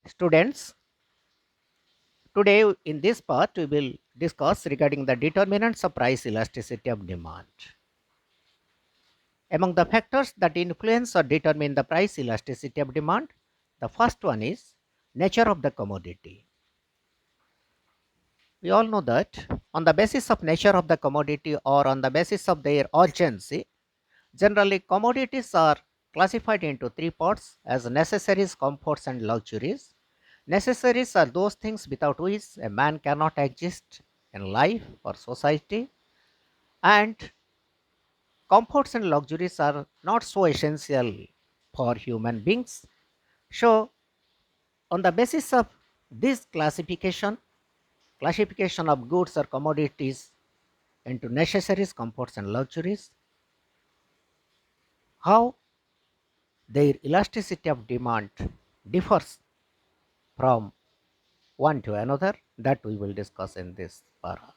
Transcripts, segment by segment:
Students, today in this part we will discuss regarding the determinants of price elasticity of demand. Among the factors that influence or determine the price elasticity of demand, the first one is nature of the commodity. We all know that on the basis of nature of the commodity or on the basis of their urgency, generally commodities are classified into three parts as necessaries, comforts and luxuries. Necessaries are those things without which a man cannot exist in life or society, and comforts and luxuries are not so essential for human beings. So, on the basis of this classification of goods or commodities into necessaries, comforts, and luxuries, how their elasticity of demand differs from one to another, that we will discuss in this para.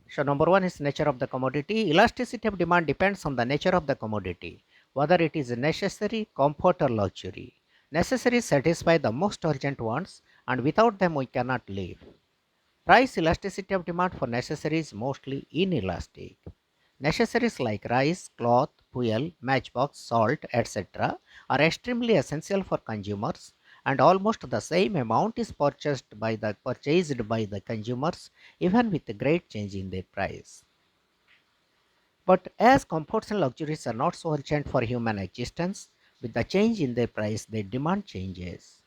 So, number one is nature of the commodity. Elasticity of demand depends on the nature of the commodity, whether it is necessary, comfort, or luxury. Necessaries satisfy the most urgent wants, and without them we cannot live. Price elasticity of demand for necessaries is mostly inelastic. Necessaries like rice, cloth, fuel, matchbox, salt, etc. are extremely essential for consumers, and almost the same amount is purchased by the consumers even with a great change in their price. But as comforts and luxuries are not so urgent for human existence, with the change in their price, their demand changes.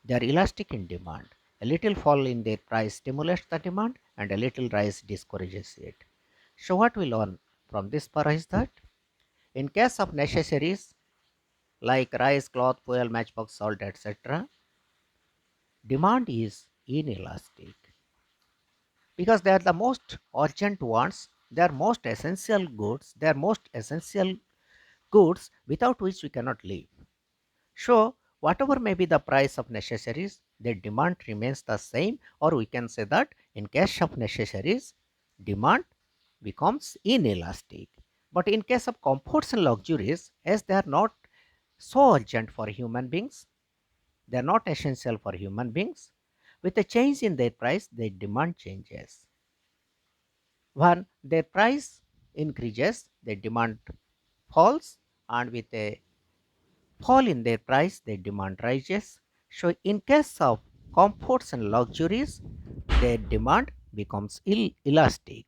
They are elastic in demand. A little fall in their price stimulates the demand, and a little rise discourages it. So, what we learn from this para is that in case of necessaries like rice, cloth, fuel, matchbox, salt, etc., demand is inelastic because they are the most urgent wants, they are most essential goods, they are most essential goods without which we cannot live. So, whatever may be the price of necessaries, their demand remains the same, or we can say that in case of necessaries, demand becomes inelastic. But in case of comforts and luxuries, as they are not so urgent for human beings, they are not essential for human beings. With a change in their price, their demand changes. When their price increases, their demand falls, and with a fall in their price, their demand rises. So, in case of comforts and luxuries, their demand becomes elastic.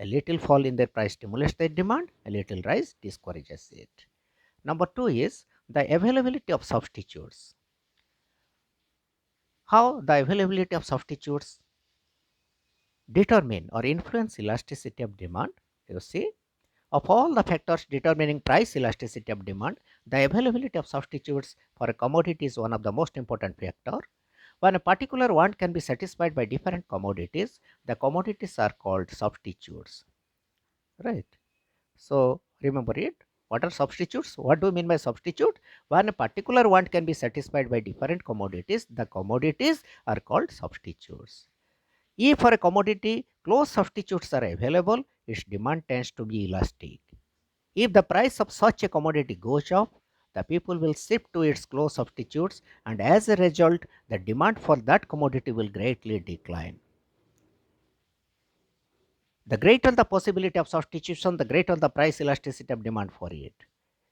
A little fall in their price stimulates their demand, a little rise discourages it. Number two is the availability of substitutes. How the availability of substitutes determine or influence elasticity of demand? You see, of all the factors determining price elasticity of demand, the availability of substitutes for a commodity is one of the most important factor. When a particular want can be satisfied by different commodities, the commodities are called substitutes. Right. So remember it. What are substitutes? What do you mean by substitute? When a particular want can be satisfied by different commodities, the commodities are called substitutes. If for a commodity close substitutes are available, its demand tends to be elastic. If the price of such a commodity goes up, the people will shift to its close substitutes, and as a result, the demand for that commodity will greatly decline. The greater the possibility of substitution, the greater the price elasticity of demand for it.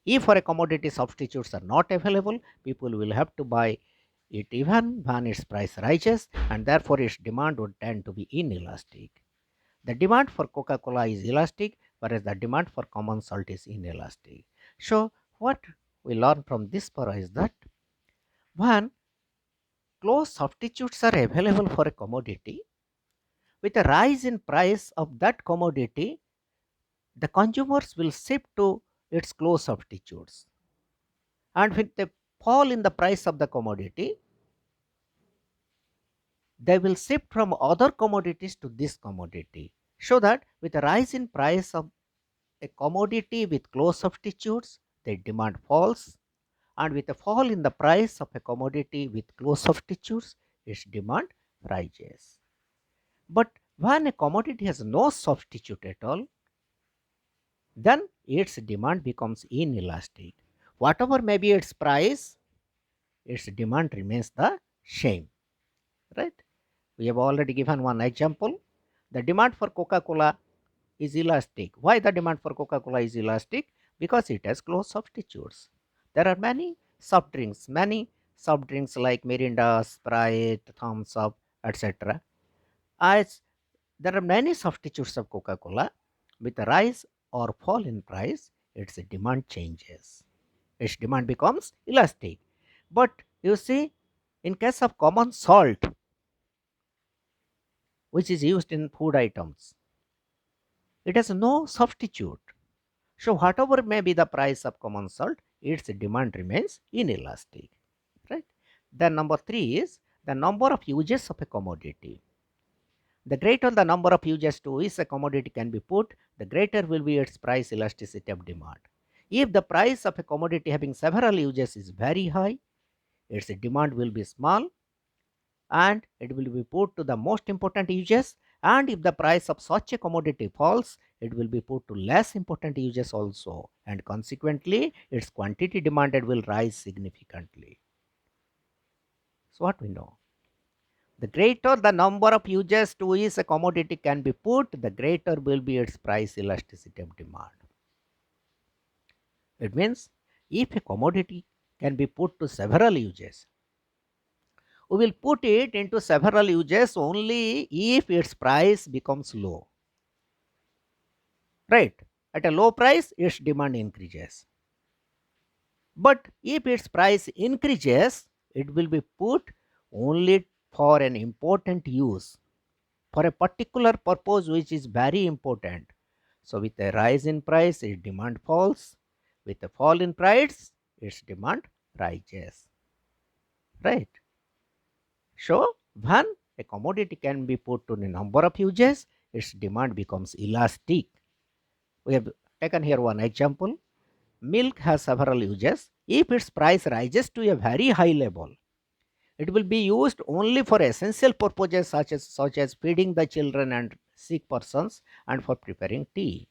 If for a commodity substitutes are not available, people will have to buy it even when its price rises, and therefore its demand would tend to be inelastic. The demand for Coca-Cola is elastic, whereas the demand for common salt is inelastic. So, what we learn from this para is that when close substitutes are available for a commodity, with a rise in price of that commodity, the consumers will shift to its close substitutes. And with the fall in the price of the commodity, they will shift from other commodities to this commodity. So that with a rise in price of a commodity with close substitutes, the demand falls, and with a fall in the price of a commodity with close substitutes, its demand rises. But when a commodity has no substitute at all, then its demand becomes inelastic. Whatever may be its price, its demand remains the same, right? We have already given one example. The demand for Coca-Cola is elastic. Why the demand for Coca-Cola is elastic? Because it has close substitutes. There are many soft drinks like Mirinda, Sprite, Thumbs Up, etc. As there are many substitutes of Coca-Cola, with a rise or fall in price, its demand changes. Its demand becomes elastic. But you see, in case of common salt, which is used in food items, it has no substitute. So whatever may be the price of common salt, its demand remains inelastic, right? Then number 3 is the number of uses of a commodity. The greater the number of uses to which a commodity can be put, the greater will be its price elasticity of demand. If the price of a commodity having several uses is very high, its demand will be small and it will be put to the most important uses, and if the price of such a commodity falls, it will be put to less important uses also, and consequently its quantity demanded will rise significantly. So what we know, the greater the number of uses to which a commodity can be put, the greater will be its price elasticity of demand. It means if a commodity can be put to several uses, we will put it into several uses only if its price becomes low, right? At a low price, its demand increases. But if its price increases, it will be put only for an important use, for a particular purpose which is very important. So, with a rise in price, its demand falls. With a fall in price, its demand rises, right? So, when a commodity can be put to a number of uses, its demand becomes elastic. We have taken here one example. Milk has several uses. If its price rises to a very high level, it will be used only for essential purposes such as feeding the children and sick persons and for preparing tea.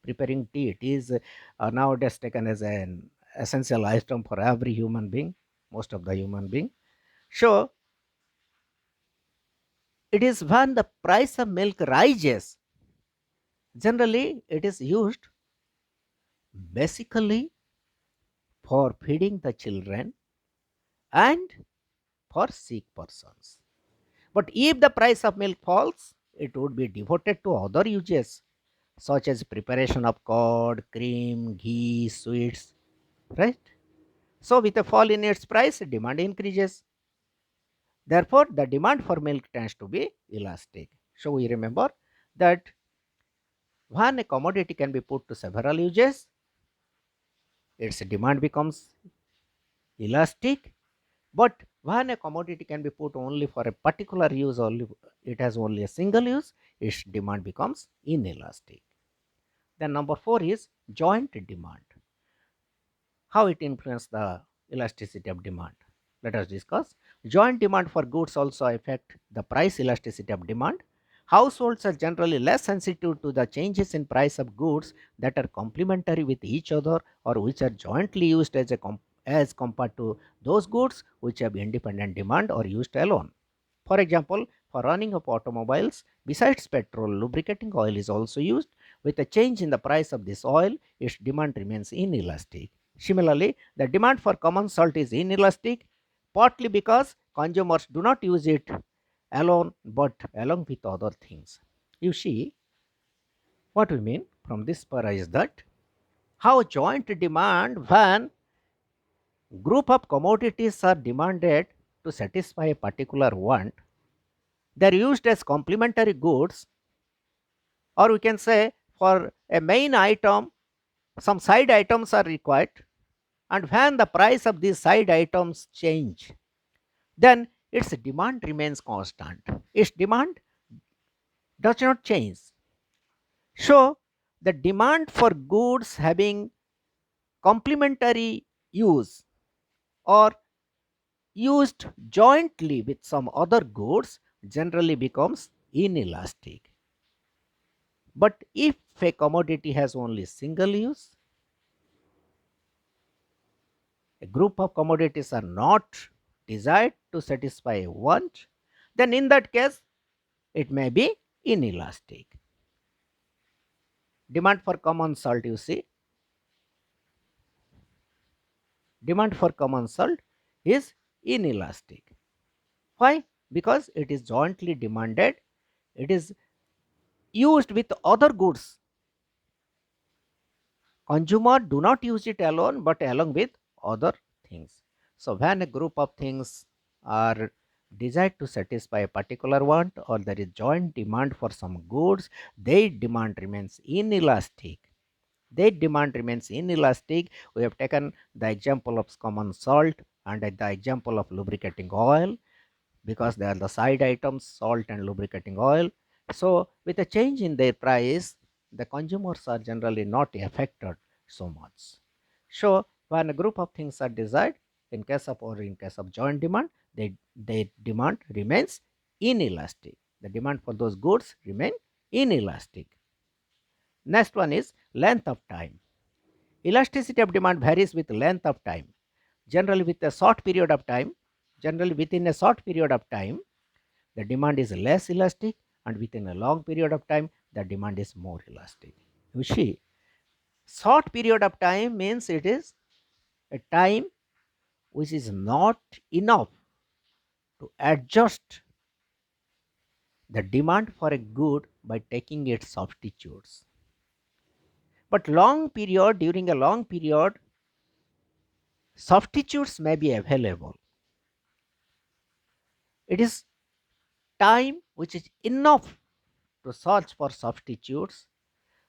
Preparing tea, it is nowadays taken as an essential item for every human being, most of the human being. So it is when the price of milk rises, generally it is used basically for feeding the children and for sick persons. But if the price of milk falls, it would be devoted to other uses such as preparation of curd, cream, ghee, sweets, right? So with a fall in its price, demand increases. Therefore, the demand for milk tends to be elastic. So we remember that when a commodity can be put to several uses, its demand becomes elastic. But when a commodity can be put only for a particular use, only it has only a single use, its demand becomes inelastic. Then number 4 is joint demand. How it influences the elasticity of demand? Let us discuss. Joint demand for goods also affect the price elasticity of demand. Households are generally less sensitive to the changes in price of goods that are complementary with each other or which are jointly used as compared to those goods which have independent demand or used alone. For example, for running of automobiles, besides petrol, lubricating oil is also used. With a change in the price of this oil, its demand remains inelastic. Similarly, the demand for common salt is inelastic, partly because consumers do not use it alone but along with other things. You see, what we mean from this para is that how joint demand, when group of commodities are demanded to satisfy a particular want, they are used as complementary goods, or we can say for a main item some side items are required, and when the price of these side items change, then its demand remains constant. Its demand does not change. So the demand for goods having complementary use or used jointly with some other goods generally becomes inelastic. But if a commodity has only single use, a group of commodities are not desired to satisfy a want, then in that case it may be inelastic. Demand for common salt, you see, demand for common salt is inelastic. Why? Because it is jointly demanded, it is used with other goods. Consumer do not use it alone but along with other things. So when a group of things are desired to satisfy a particular want, or there is joint demand for some goods, their demand remains inelastic. Their demand remains inelastic. We have taken the example of common salt and the example of lubricating oil, because they are the side items, salt and lubricating oil. So with a change in their price, the consumers are generally not affected so much. So when a group of things are desired, in case of or in case of joint demand, their demand remains inelastic. The demand for those goods remain inelastic. Next one is length of time. Elasticity of demand varies with length of time. Generally with a short period of time, generally within a short period of time, the demand is less elastic, and within a long period of time the demand is more elastic. You see, short period of time means it is a time which is not enough to adjust the demand for a good by taking its substitutes. But long period, during a long period, substitutes may be available. It is time which is enough to search for substitutes.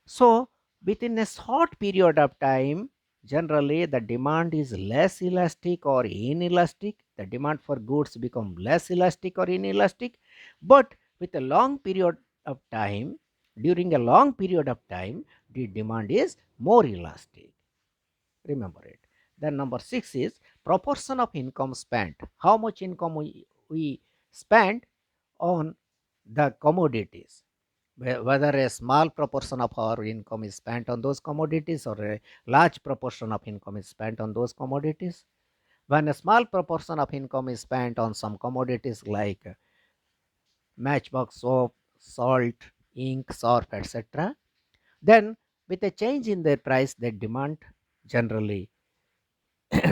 So within a short period of time, generally the demand is less elastic or inelastic. The demand for goods become less elastic or inelastic. But with a long period of time, during a long period of time, the demand is more elastic. Remember it. Then number 6 is proportion of income spent. How much income we spend on the commodities, whether a small proportion of our income is spent on those commodities or a large proportion of income is spent on those commodities. When a small proportion of income is spent on some commodities like matchbox soap, salt, ink, surf, etc., then with a change in their price, their demand generally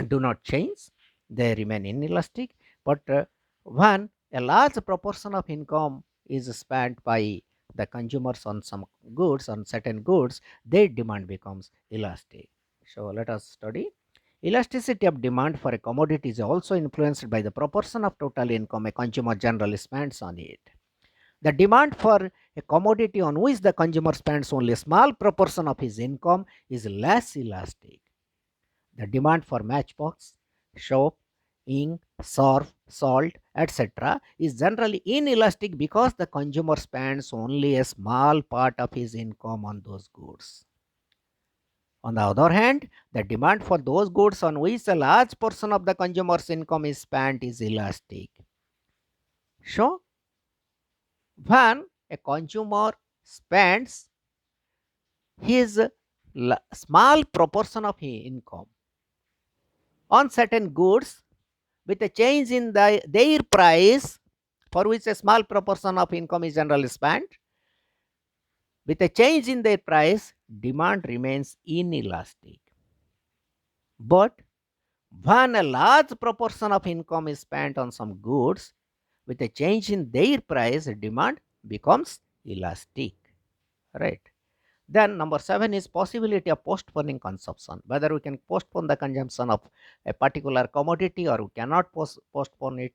do not change, they remain inelastic. But when a large proportion of income is spent by the consumers on some goods, on certain goods, their demand becomes elastic. So let us study. Elasticity of demand for a commodity is also influenced by the proportion of total income a consumer generally spends on it. The demand for a commodity on which the consumer spends only a small proportion of his income is less elastic. The demand for matchbox, soap, ink, surf, salt, etc. is generally inelastic because the consumer spends only a small part of his income on those goods. On the other hand, the demand for those goods on which a large portion of the consumer's income is spent is elastic. So, when a consumer spends his small proportion of his income on certain goods, with a change in their price, for which a small proportion of income is generally spent, with a change in their price, demand remains inelastic. But when a large proportion of income is spent on some goods, with a change in their price, demand becomes elastic. Right. Then number 7 is possibility of postponing consumption. Whether we can postpone the consumption of a particular commodity or we cannot postpone it.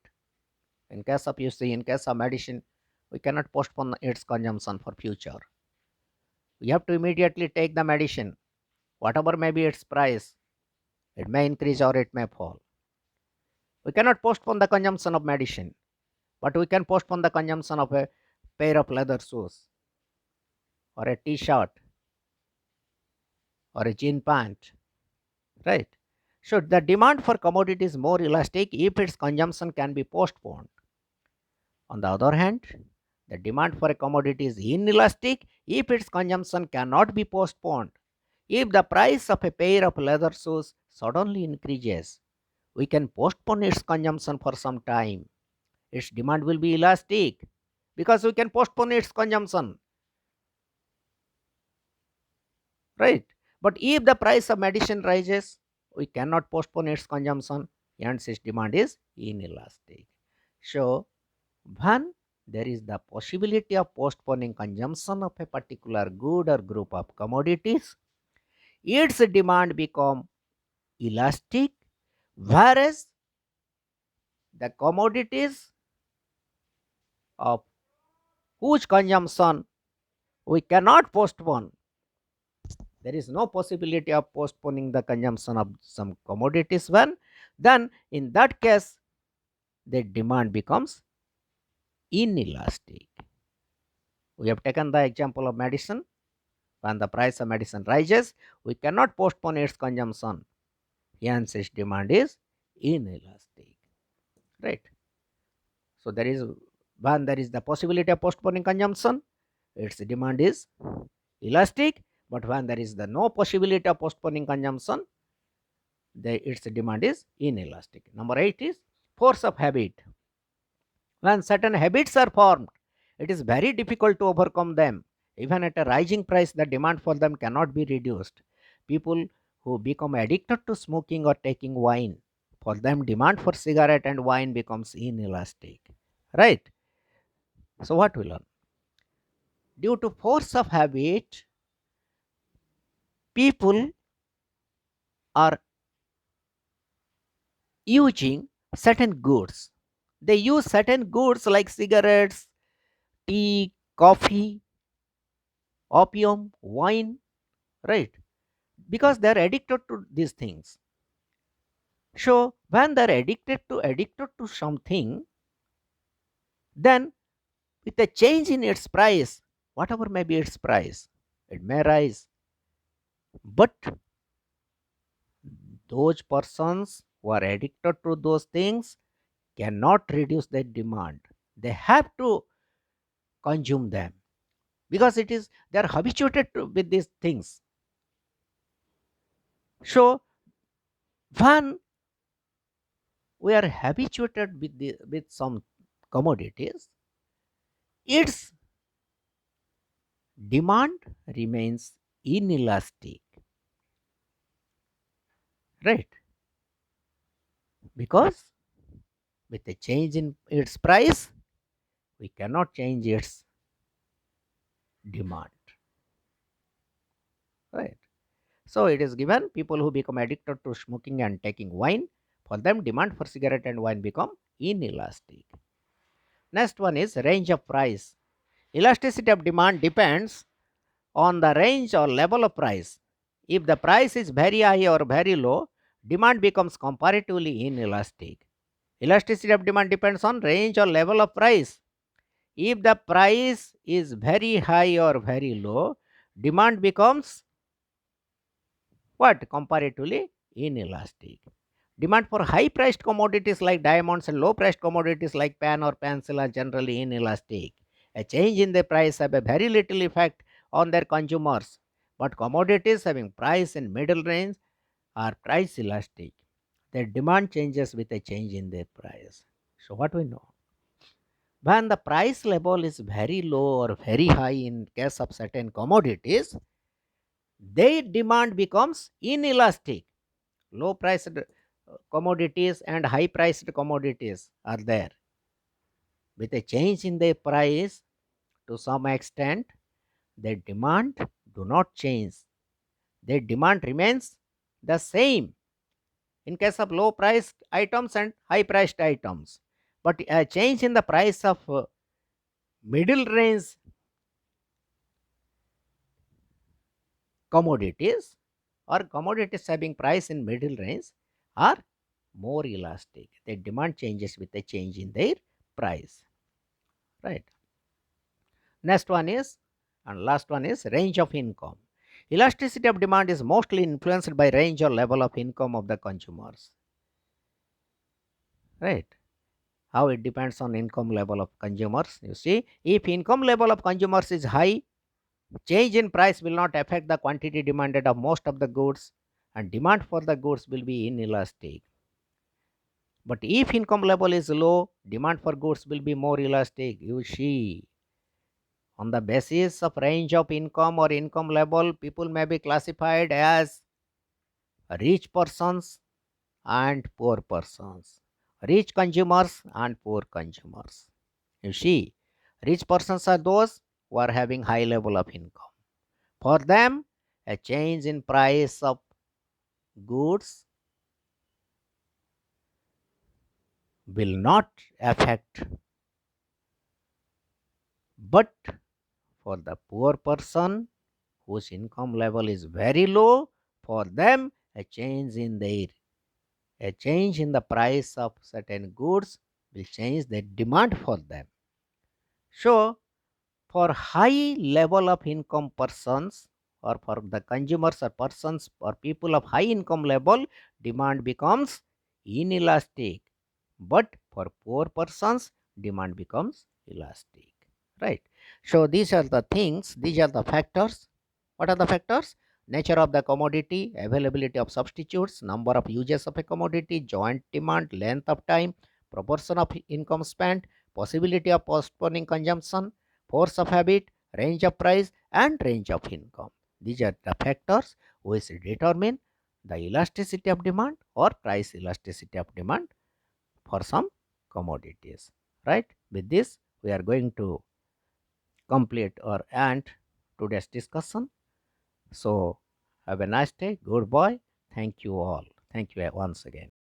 In case of, you see, in case of medicine, we cannot postpone its consumption for future. We have to immediately take the medicine. Whatever may be its price, it may increase or it may fall. We cannot postpone the consumption of medicine, but we can postpone the consumption of a pair of leather shoes or a t-shirt or a jean pant, right? So the demand for commodity is more elastic if its consumption can be postponed. On the other hand, the demand for a commodity is inelastic if its consumption cannot be postponed. If the price of a pair of leather shoes suddenly increases, we can postpone its consumption for some time. Its demand will be elastic because we can postpone its consumption, right? But if the price of medicine rises, we cannot postpone its consumption, hence its demand is inelastic. So, when there is the possibility of postponing consumption of a particular good or group of commodities, its demand become elastic, whereas the commodities of whose consumption we cannot postpone, there is no possibility of postponing the consumption of some commodities. When then in that case the demand becomes inelastic. We have taken the example of medicine. When the price of medicine rises, we cannot postpone its consumption, hence its demand is inelastic, right? So there is, when there is the possibility of postponing consumption, its demand is elastic, but when there is the no possibility of postponing consumption, its demand is inelastic. Number 8 is force of habit. When certain habits are formed, it is very difficult to overcome them. Even at a rising price, the demand for them cannot be reduced. People who become addicted to smoking or taking wine, for them demand for cigarette and wine becomes inelastic. Right? So what we learn? Due to force of habit, people are using certain goods. They use certain goods like cigarettes, tea, coffee, opium, wine, right? Because they are addicted to these things. So when they are addicted to something, then with a change in its price, whatever may be its price, it may rise. But those persons who are addicted to those things cannot reduce their demand. They have to consume them because it is they are habituated with these things. So when we are habituated with some commodities, its demand remains inelastic, right? Because with a change in its price, we cannot change its demand, right? So it is given people who become addicted to smoking and taking wine, for them demand for cigarette and wine become inelastic. Next one is range of price. Elasticity of demand depends on the range or level of price. If the price is very high or very low, demand becomes comparatively inelastic. Elasticity of demand depends on range or level of price. If the price is very high or very low, demand becomes what? Comparatively inelastic. Demand for high priced commodities like diamonds and low priced commodities like pen or pencil are generally inelastic. A change in the price have a very little effect on their consumers, but commodities having price in middle range are price elastic. Their demand changes with a change in their price. So what we know? When the price level is very low or very high in case of certain commodities, their demand becomes inelastic. Low priced commodities and high priced commodities are there. With a change in their price, to some extent, their demand do not change. Their demand remains the same in case of low priced items and high priced items. But a change in the price of middle range commodities or commodities having price in middle range are more elastic. Their demand changes with a change in their price, right? Next one is, and last one is range of income. Elasticity of demand is mostly influenced by range or level of income of the consumers, right? How it depends on income level of consumers. You see, if income level of consumers is high, change in price will not affect the quantity demanded of most of the goods, and demand for the goods will be inelastic. But if income level is low, demand for goods will be more elastic. You see, on the basis of range of income or income level, people may be classified as rich persons and poor persons, rich consumers and poor consumers. You see, rich persons are those who are having high level of income. For them, a change in price of goods will not affect. But for the poor person whose income level is very low, for them a change in the price of certain goods will change the demand for them. So for high level of income persons, or for the consumers or persons or people of high income level, demand becomes inelastic. But for poor persons, demand becomes elastic. Right. So these are the things, these are the factors. What are the factors? Nature of the commodity, availability of substitutes, number of uses of a commodity, joint demand, length of time, proportion of income spent, possibility of postponing consumption, force of habit, range of price, and range of income. These are the factors which determine the elasticity of demand or price elasticity of demand for some commodities. Right? With this, we are going to complete or end today's discussion. So, have a nice day. Goodbye. Thank you all. Thank you once again.